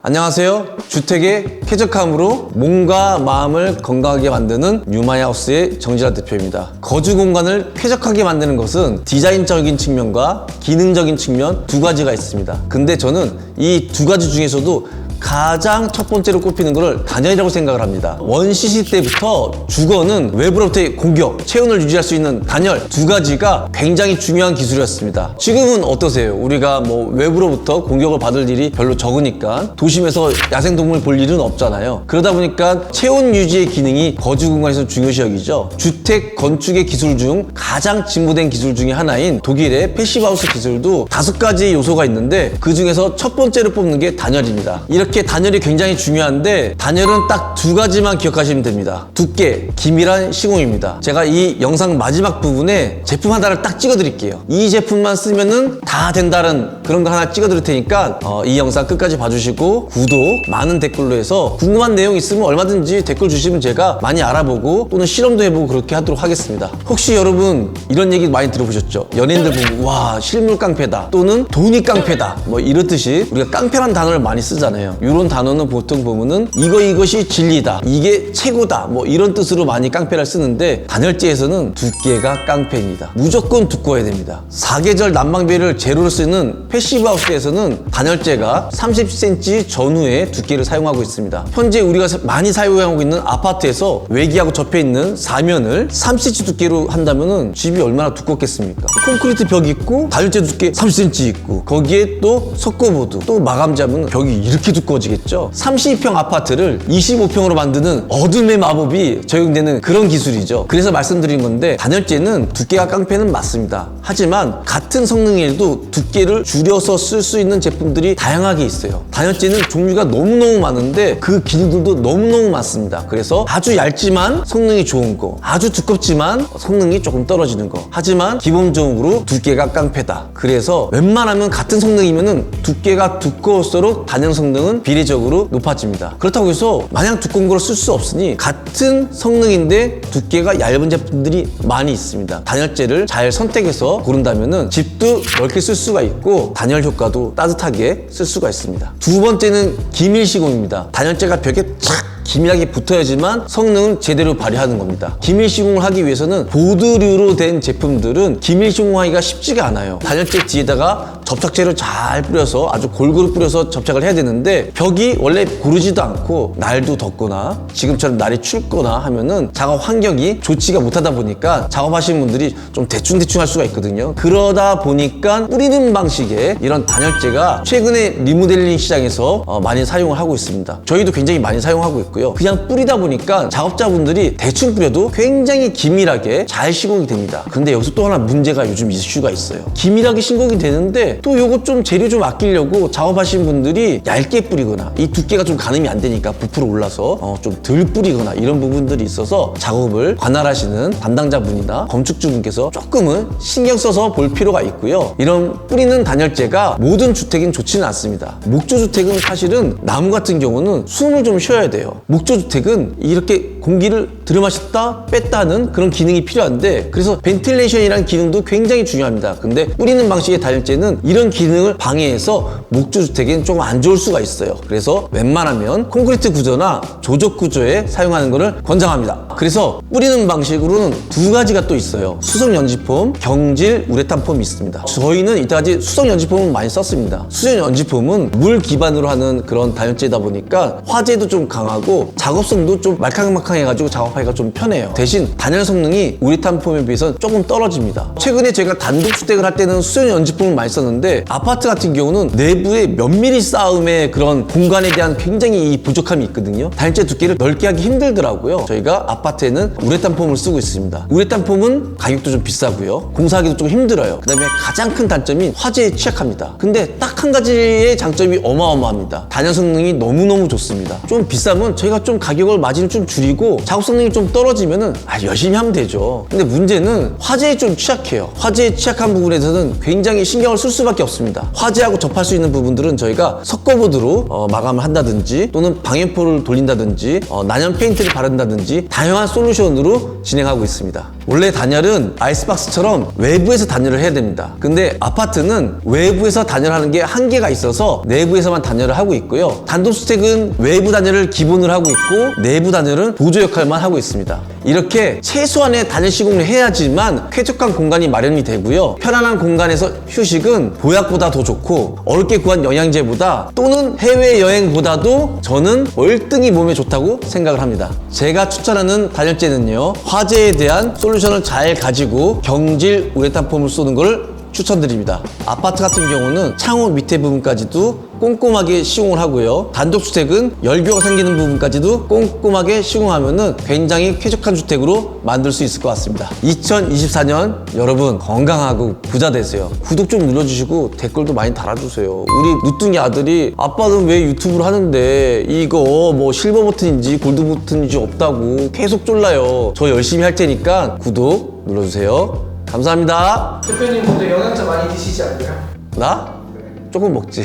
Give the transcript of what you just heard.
안녕하세요. 주택의 쾌적함으로 몸과 마음을 건강하게 만드는 뉴마이하우스의 정진환 대표입니다. 거주 공간을 쾌적하게 만드는 것은 디자인적인 측면과 기능적인 측면 두 가지가 있습니다. 근데 저는 이 두 가지 중에서도 가장 첫 번째로 꼽히는 것을 단열이라고 생각을 합니다. 원시시 때부터 주거는 외부로부터의 공격, 체온을 유지할 수 있는 단열 두 가지가 굉장히 중요한 기술이었습니다. 지금은 어떠세요? 우리가 외부로부터 공격을 받을 일이 별로 적으니까 도심에서 야생동물 볼 일은 없잖아요. 그러다 보니까 체온 유지의 기능이 거주 공간에서 중요시 여기죠. 주택 건축의 기술 중 가장 진보된 기술 중에 하나인 독일의 패시브하우스 기술도 5가지의 요소가 있는데 그 중에서 첫 번째로 뽑는 게 단열입니다. 이렇게 단열이 굉장히 중요한데 단열은 딱 두 가지만 기억하시면 됩니다. 두께, 기밀한 시공입니다. 제가 이 영상 마지막 부분에 제품 하나를 딱 찍어 드릴게요. 이 제품만 쓰면은 다 된다는 그런 거 하나 찍어 드릴 테니까 이 영상 끝까지 봐주시고 구독, 많은 댓글로 해서 궁금한 내용 있으면 얼마든지 댓글 주시면 제가 많이 알아보고 또는 실험도 해보고 그렇게 하도록 하겠습니다. 혹시 여러분 이런 얘기 많이 들어보셨죠? 연예인들 보고 와 실물 깡패다 또는 돈이 깡패다 이렇듯이 우리가 깡패란 단어를 많이 쓰잖아요. 이런 단어는 보통 보면은 이것이 진리다, 이게 최고다 이런 뜻으로 많이 깡패를 쓰는데 단열재에서는 두께가 깡패입니다. 무조건 두꺼워야 됩니다. 사계절 난방비를 제로로 쓰는 패시브하우스에서는 단열재가 30cm 전후의 두께를 사용하고 있습니다. 현재 우리가 많이 사용하고 있는 아파트에서 외기하고 접해 있는 사면을 30cm 두께로 한다면은 집이 얼마나 두껍겠습니까? 콘크리트 벽 있고 단열재 두께 30cm 있고 거기에 또 석고보드 또 마감재하면 벽이 이렇게 두꺼워지겠죠. 32평 아파트를 25평으로 만드는 어둠의 마법이 적용되는 그런 기술이죠. 그래서 말씀드린 건데 단열재는 두께가 깡패는 맞습니다. 하지만 같은 성능에도 두께를 줄여서 쓸 수 있는 제품들이 다양하게 있어요. 단열재는 종류가 너무너무 많은데 그 기능들도 너무너무 많습니다. 그래서 아주 얇지만 성능이 좋은 거, 아주 두껍지만 성능이 조금 떨어지는 거, 하지만 기본적으로 두께가 깡패다. 그래서 웬만하면 같은 성능이면은 두께가 두꺼울수록 단열 성능은 비례적으로 높아집니다. 그렇다고 해서 마냥 두꺼운 걸 쓸 수 없으니 같은 성능인데 두께가 얇은 제품들이 많이 있습니다. 단열재를 잘 선택해서 고른다면은 집도 넓게 쓸 수가 있고 단열 효과도 따뜻하게 쓸 수가 있습니다. 두 번째는 기밀 시공입니다. 단열재가 벽에 착 기밀하게 붙어야지만 성능은 제대로 발휘하는 겁니다. 기밀 시공을 하기 위해서는 보드류로 된 제품들은 기밀 시공하기가 쉽지가 않아요. 단열재 뒤에다가 접착제를 잘 뿌려서 아주 골고루 뿌려서 접착을 해야 되는데 벽이 원래 고르지도 않고 날도 덥거나 지금처럼 날이 춥거나 하면은 작업 환경이 좋지가 못하다 보니까 작업하시는 분들이 좀 대충대충 할 수가 있거든요. 그러다 보니까 뿌리는 방식의 이런 단열재가 최근에 리모델링 시장에서 많이 사용을 하고 있습니다. 저희도 굉장히 많이 사용하고 있고요. 그냥 뿌리다 보니까 작업자분들이 대충 뿌려도 굉장히 기밀하게 잘 시공이 됩니다. 근데 여기서 또 하나 문제가 요즘 이슈가 있어요. 기밀하게 시공이 되는데 또 요거 좀 재료 좀 아끼려고 작업하시는 분들이 얇게 뿌리거나 이 두께가 좀 가늠이 안 되니까 부풀어 올라서 좀 덜 뿌리거나 이런 부분들이 있어서 작업을 관할하시는 담당자분이나 건축주분께서 조금은 신경 써서 볼 필요가 있고요. 이런 뿌리는 단열재가 모든 주택은 좋지는 않습니다. 목조주택은 사실은 나무 같은 경우는 숨을 좀 쉬어야 돼요. 목조주택은 이렇게 공기를 들이마셨다 뺐다는 그런 기능이 필요한데 그래서 벤틸레이션이라는 기능도 굉장히 중요합니다. 근데 뿌리는 방식의 단열재는 이런 기능을 방해해서 목조주택엔 조금 안 좋을 수가 있어요. 그래서 웬만하면 콘크리트 구조나 조적 구조에 사용하는 것을 권장합니다. 그래서 뿌리는 방식으로는 두 가지가 또 있어요. 수성 연지폼, 경질 우레탄 폼이 있습니다. 저희는 이때까지 수성 연지폼을 많이 썼습니다. 수성 연지폼은 물 기반으로 하는 그런 단열재다 보니까 화재도 좀 강하고 작업성도 좀 말캉말캉해가지고 작업하기가 좀 편해요. 대신 단열 성능이 우레탄 폼에 비해서 조금 떨어집니다. 최근에 제가 단독주택을 할 때는 수성 연지폼을 많이 썼는데 아파트 같은 경우는 내부에 몇 미리 싸움의 그런 공간에 대한 굉장히 부족함이 있거든요. 단열재 두께를 넓게 하기 힘들더라고요. 저희가 아파트에는 우레탄 폼을 쓰고 있습니다. 우레탄 폼은 가격도 좀 비싸고요. 공사하기도 좀 힘들어요. 그 다음에 가장 큰 단점이 화재에 취약합니다. 근데 딱 한 가지의 장점이 어마어마합니다. 단열 성능이 너무너무 좋습니다. 좀 비싸면 저희가 좀 가격을 마진을 좀 줄이고 작업 성능이 좀 떨어지면은 열심히 하면 되죠. 근데 문제는 화재에 좀 취약해요. 화재에 취약한 부분에서는 굉장히 신경을 쓸 수밖에 없습니다. 화재하고 접할 수 있는 부분들은 저희가 석고보드로 마감을 한다든지 또는 방열포를 돌린다든지 난연 페인트를 바른다든지 다양한 솔루션으로 진행하고 있습니다. 원래 단열은 아이스박스처럼 외부에서 단열을 해야 됩니다. 근데 아파트는 외부에서 단열하는 게 한계가 있어서 내부에서만 단열을 하고 있고요. 단독주택은 외부 단열을 기본으로 하고 있고 내부 단열은 보조 역할만 하고 있습니다. 이렇게 최소한의 단열 시공을 해야지만 쾌적한 공간이 마련이 되고요. 편안한 공간에서 휴식은 보약보다 더 좋고 어렵게 구한 영양제보다 또는 해외여행보다도 저는 월등히 몸에 좋다고 생각을 합니다. 제가 추천하는 단열재는요, 화재에 대한 솔루션을 잘 가지고 경질 우레탄 폼을 쏘는 걸 추천드립니다. 아파트 같은 경우는 창호 밑에 부분까지도 꼼꼼하게 시공을 하고요. 단독주택은 열교가 생기는 부분까지도 꼼꼼하게 시공하면은 굉장히 쾌적한 주택으로 만들 수 있을 것 같습니다. 2024년 여러분 건강하고 부자 되세요. 구독 좀 눌러주시고 댓글도 많이 달아주세요. 우리 누뚱이 아들이 아빠는 왜 유튜브를 하는데 이거 뭐 실버 버튼인지 골드 버튼인지 없다고 계속 졸라요. 저 열심히 할 테니까 구독 눌러주세요. 감사합니다. 대표님 근데 영양제 많이 드시지 않나요? 나? 조금 먹지.